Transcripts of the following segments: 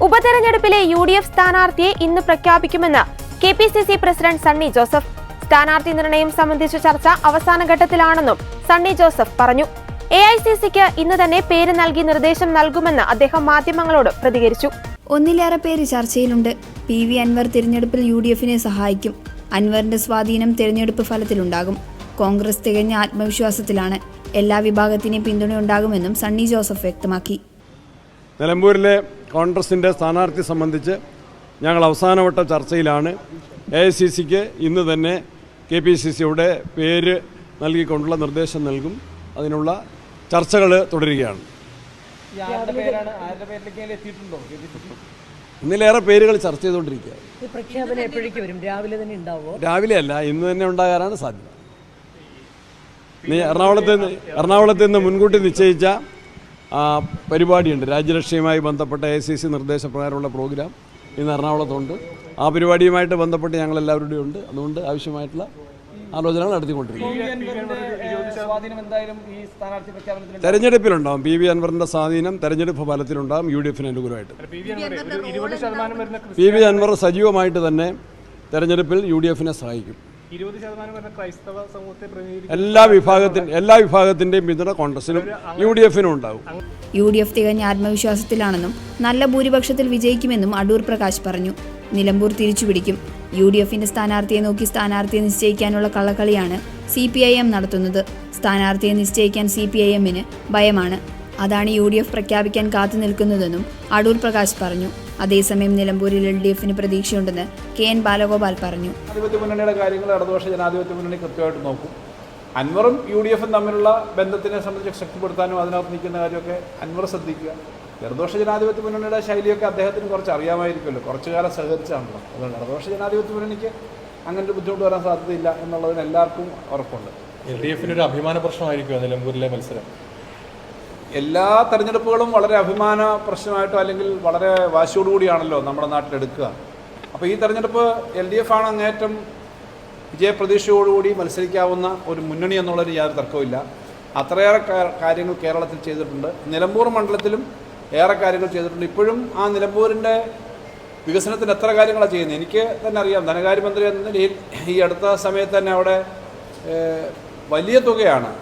ഉപതെരഞ്ഞെടുപ്പിലെ UDF സ്ഥാനാർത്ഥിയെ ഇന്ന് പ്രഖ്യാപിക്കുമെന്ന് KPCC പ്രസിഡന്റ് സണ്ണി ജോസഫ്. സ്ഥാനാർത്ഥി നിർണയം സംബന്ധിച്ച ചർച്ച അവസാന ഘട്ടത്തിലാണെന്നും സണ്ണി ജോസഫ് പറഞ്ഞു. AICCക്ക് ഇന്ന് തന്നെ പേര് നൽകി നിർദ്ദേശം നൽകുമെന്ന് അദ്ദേഹം മാധ്യമങ്ങളോട് പ്രതികരിച്ചു. ഒന്നിലേറെ പേര് ചർച്ചയിലുണ്ട്. PV അൻവർ തിരഞ്ഞെടുപ്പിൽ UDFനെ സഹായിക്കും. അൻവറിന്റെ സ്വാധീനം തിരഞ്ഞെടുപ്പ് ഫലത്തിലുണ്ടാകും. കോൺഗ്രസ് തികഞ്ഞ ആത്മവിശ്വാസത്തിലാണ്. എല്ലാ വിഭാഗത്തിനെയും പിന്തുണയുണ്ടാകുമെന്നും സണ്ണി ജോസഫ് വ്യക്തമാക്കി. നിലമ്പൂരിലെ കോൺഗ്രസിൻ്റെ സ്ഥാനാർത്ഥി സംബന്ധിച്ച് ഞങ്ങൾ അവസാനവട്ട ചർച്ചയിലാണ്. AICCക്ക് ഇന്ന് തന്നെ KPCCയുടെ പേര് നൽകിക്കൊണ്ടുള്ള നിർദ്ദേശം നൽകും. അതിനുള്ള ചർച്ചകൾ തുടരുകയാണ്. ഇന്നിലേറെ പേരുകൾ ചർച്ച ചെയ്തുകൊണ്ടിരിക്കുക. രാവിലെ അല്ല, ഇന്ന് തന്നെ ഉണ്ടാകാനാണ് സാധ്യത. എറണാകുളത്ത് നിന്ന് മുൻകൂട്ടി നിശ്ചയിച്ച പരിപാടിയുണ്ട്. രാജ്യരക്ഷയുമായി ബന്ധപ്പെട്ട AICC നിർദ്ദേശപ്രകാരമുള്ള പ്രോഗ്രാം ഇന്ന് എറണാകുളത്തുണ്ട്. ആ പരിപാടിയുമായിട്ട് ബന്ധപ്പെട്ട് ഞങ്ങളെല്ലാവരുടെയും ഉണ്ട്. അതുകൊണ്ട് ആവശ്യമായിട്ടുള്ള ആലോചനകൾ നടത്തിക്കൊണ്ടിരിക്കും. തെരഞ്ഞെടുപ്പിലുണ്ടാകും. PV അൻവറിന്റെ സ്വാധീനം തെരഞ്ഞെടുപ്പ് ഫലത്തിലുണ്ടാകും. UDFന് അനുകൂലമായിട്ട് PV അൻവർ സജീവമായിട്ട് തന്നെ തെരഞ്ഞെടുപ്പിൽ UDFനെ സഹായിക്കും. എല്ലാ വിഭാഗത്തിന്റെയും പിന്തുണ കോൺഗ്രസിനും UDFനും ഉണ്ടാകും. UDF തികഞ്ഞ ആത്മവിശ്വാസത്തിലാണെന്നും നല്ല ഭൂരിപക്ഷത്തിൽ വിജയിക്കുമെന്നും അടൂർ പ്രകാശ് പറഞ്ഞു. നിലമ്പൂർ തിരിച്ചുപിടിക്കും. UDFന്റെ സ്ഥാനാർത്ഥിയെ നോക്കി സ്ഥാനാർത്ഥിയെ നിശ്ചയിക്കാനുള്ള കള്ളക്കളിയാണ് CPIM നടത്തുന്നത്. സ്ഥാനാർത്ഥിയെ നിശ്ചയിക്കാൻ CPIMന് ഭയമാണ്. അതാണ് UDF പ്രഖ്യാപിക്കാൻ കാത്തു നിൽക്കുന്നതെന്നും അടൂർ പ്രകാശ് പറഞ്ഞു. അതേസമയം നിലമ്പൂരിൽ LDFന് പ്രതീക്ഷയുണ്ടെന്ന് KN ബാലഗോപാൽ പറഞ്ഞു. ജനാധിപത്യ മുന്നണിയുടെ കാര്യങ്ങൾ ഇടതുപക്ഷ ജനാധിപത്യ മുന്നണി കൃത്യമായിട്ട് നോക്കും. അൻവറും UDFും തമ്മിലുള്ള ബന്ധത്തിനെ സംബന്ധിച്ച് ശക്തിപ്പെടുത്താനും അതിനകത്ത് നിൽക്കുന്ന കാര്യമൊക്കെ അൻവർ ശ്രദ്ധിക്കുക. ഇടതുപക്ഷ ജനാധിപത്യ മുന്നണിയുടെ ശൈലിയൊക്കെ അദ്ദേഹത്തിന് കുറച്ച് അറിയാമായിരിക്കുമല്ലോ. കുറച്ചു കാലം സഹകരിച്ചാണല്ലോ. അതുകൊണ്ട് ഇടതുപക്ഷ ജനാധിപത്യ മുന്നണിക്ക് അങ്ങനെ ഒരു ബുദ്ധിമുട്ട് വരാൻ സാധ്യതയില്ല എന്നുള്ളതിന് എല്ലാവർക്കും ഉറപ്പുണ്ട്. LDFന് ഒരു അഭിമാന പ്രശ്നമായിരിക്കുമോ നിലമ്പൂരിലെ മത്സരം? എല്ലാ തെരഞ്ഞെടുപ്പുകളും വളരെ അഭിമാന പ്രശ്നമായിട്ടോ അല്ലെങ്കിൽ വളരെ വാശിയോടുകൂടിയാണല്ലോ നമ്മുടെ നാട്ടിലെടുക്കുക. അപ്പോൾ ഈ തെരഞ്ഞെടുപ്പ് LDF ആണ് അങ്ങേറ്റം വിജയപ്രതീക്ഷയോടുകൂടി മത്സരിക്കാവുന്ന ഒരു മുന്നണി എന്നുള്ളൊരു യാതൊരു തർക്കവുമില്ല. അത്രയേറെ കാര്യങ്ങൾ കേരളത്തിൽ ചെയ്തിട്ടുണ്ട്. നിലമ്പൂർ മണ്ഡലത്തിലും ഏറെ കാര്യങ്ങൾ ചെയ്തിട്ടുണ്ട്. ഇപ്പോഴും ആ നിലമ്പൂരിൻ്റെ വികസനത്തിന് എത്ര കാര്യങ്ങളാണ് ചെയ്യുന്നത് എനിക്ക് തന്നെ അറിയാം. ധനകാര്യമന്ത്രി എന്ന നിലയിൽ ഈ അടുത്ത സമയത്ത് തന്നെ അവിടെ വലിയ തുകയാണ്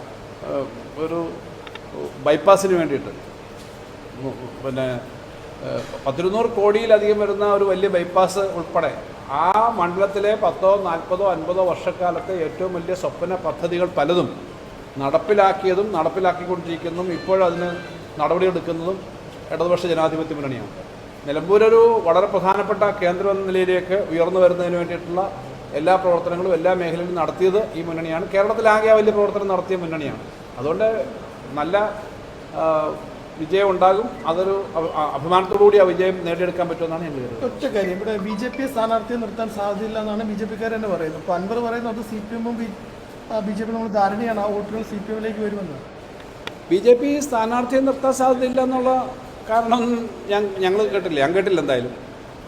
ഒരു ബൈപ്പാസിന് വേണ്ടിയിട്ട്, പിന്നെ 100-200 കോടിയിലധികം വരുന്ന ഒരു വലിയ ബൈപ്പാസ് ഉൾപ്പെടെ ആ മണ്ഡലത്തിലെ 10, 40, 50 വർഷക്കാലത്തെ ഏറ്റവും വലിയ സ്വപ്ന പദ്ധതികൾ പലതും നടപ്പിലാക്കിയതും നടപ്പിലാക്കിക്കൊണ്ടിരിക്കുന്നതും ഇപ്പോഴതിന് നടപടിയെടുക്കുന്നതും ഇടതുപക്ഷ ജനാധിപത്യ മുന്നണിയാണ്. നിലമ്പൂരൊരു വളരെ പ്രധാനപ്പെട്ട കേന്ദ്രം എന്ന നിലയിലേക്ക് ഉയർന്നു വരുന്നതിന് വേണ്ടിയിട്ടുള്ള എല്ലാ പ്രവർത്തനങ്ങളും എല്ലാ മേഖലയിലും നടത്തിയത് ഈ മുന്നണിയാണ്. കേരളത്തിലാകെ വലിയ പ്രവർത്തനം നടത്തിയ മുന്നണിയാണ്. അതുകൊണ്ട് നല്ല വിജയം ഉണ്ടാകും. അതൊരു അഭിമാനത്തോടുകൂടി ആ വിജയം നേടിയെടുക്കാൻ പറ്റുമെന്നാണ് ഞാൻ കരുതുന്നത്. ഒറ്റ കാര്യം, ഇവിടെ BJP സ്ഥാനാർത്ഥിയെ നിർത്താൻ സാധ്യതയില്ല എന്നാണ് BJPക്കാർ തന്നെ പറയുന്നത്. അപ്പോൾ അൻവർ പറയുന്നത് CPM-ഉം BJP നമ്മൾ ധാരണയാണ്, ആ വോട്ടുകൾ CPM-ലേക്ക് വരുമെന്ന്. BJP സ്ഥാനാർത്ഥിയെ നിർത്താൻ സാധ്യതയില്ല എന്നുള്ള കാരണം ഞങ്ങൾ കേട്ടില്ല. ഞാൻ കേട്ടില്ല. എന്തായാലും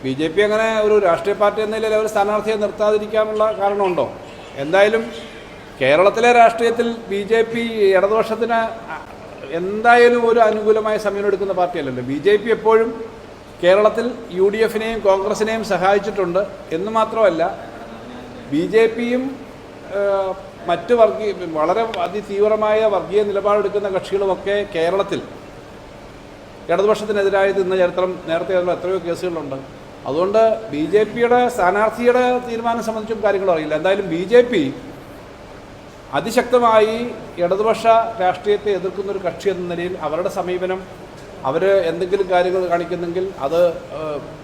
BJP അങ്ങനെ ഒരു രാഷ്ട്രീയ പാർട്ടി എന്ന നിലയിൽ അവർ സ്ഥാനാർത്ഥിയെ നിർത്താതിരിക്കാനുള്ള കാരണമുണ്ടോ? എന്തായാലും കേരളത്തിലെ രാഷ്ട്രീയത്തിൽ BJP ഇടതുപക്ഷത്തിന് എന്തായാലും ഒരു അനുകൂലമായ സമയം എടുക്കുന്ന പാർട്ടിയല്ലല്ലോ. BJP എപ്പോഴും കേരളത്തിൽ UDFനെയും കോൺഗ്രസിനെയും സഹായിച്ചിട്ടുണ്ട്. എന്ന് മാത്രമല്ല BJPയും മറ്റ് വളരെ അതിതീവ്രമായ വർഗീയ നിലപാടെടുക്കുന്ന കക്ഷികളുമൊക്കെ കേരളത്തിൽ ഇടതുപക്ഷത്തിനെതിരായി നിന്ന ചരിത്രം നേരത്തെ എത്രയോ കേസുകളുണ്ട്. അതുകൊണ്ട് BJPയുടെ സ്ഥാനാർത്ഥിയുടെ തീരുമാനം സംബന്ധിച്ചും കാര്യങ്ങളും അറിയില്ല. എന്തായാലും BJP അതിശക്തമായി ഇടതുപക്ഷ രാഷ്ട്രീയത്തെ എതിർക്കുന്നൊരു കക്ഷി എന്ന നിലയിൽ അവരുടെ സമീപനം, അവർ എന്തെങ്കിലും കാര്യങ്ങൾ കാണിക്കുന്നെങ്കിൽ അത്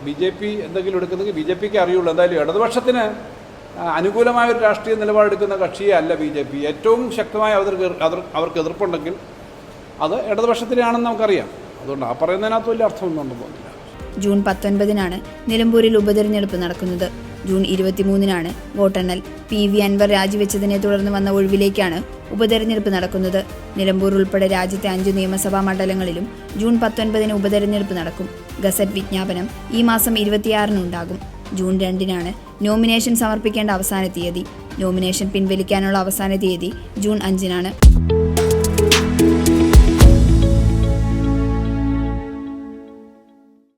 BJP എന്തെങ്കിലും എടുക്കുന്നെങ്കിൽ BJPക്ക് അറിയുള്ളൂ. എന്തായാലും ഇടതുപക്ഷത്തിന് അനുകൂലമായൊരു രാഷ്ട്രീയ നിലപാടെടുക്കുന്ന കക്ഷിയെ അല്ല BJP. ഏറ്റവും ശക്തമായി അവർക്ക് എതിർപ്പുണ്ടെങ്കിൽ അത് ഇടതുപക്ഷത്തിനാണെന്ന് നമുക്കറിയാം. അതുകൊണ്ട് ആ പറയുന്നതിനകത്ത് വലിയ അർത്ഥമൊന്നും തോന്നുന്നില്ല. ജൂൺ 19-നാണ് നിലമ്പൂരിൽ ഉപതെരഞ്ഞെടുപ്പ് നടക്കുന്നത്. ജൂൺ 23-നാണ് വോട്ടെണ്ണൽ. PV അൻവർ രാജിവെച്ചതിനെ തുടർന്ന് വന്ന ഒഴിവിലേക്കാണ് ഉപതെരഞ്ഞെടുപ്പ് നടക്കുന്നത്. നിലമ്പൂർ ഉൾപ്പെടെ രാജ്യത്തെ 5 നിയമസഭാ മണ്ഡലങ്ങളിലും ജൂൺ 19-ന് ഉപതെരഞ്ഞെടുപ്പ് നടക്കും. ഗസറ്റ് വിജ്ഞാപനം ഈ മാസം 26-ന് ഉണ്ടാകും. ജൂൺ 2-നാണ് നോമിനേഷൻ സമർപ്പിക്കേണ്ട അവസാന തീയതി. നോമിനേഷൻ പിൻവലിക്കാനുള്ള അവസാന തീയതി ജൂൺ 5-നാണ്.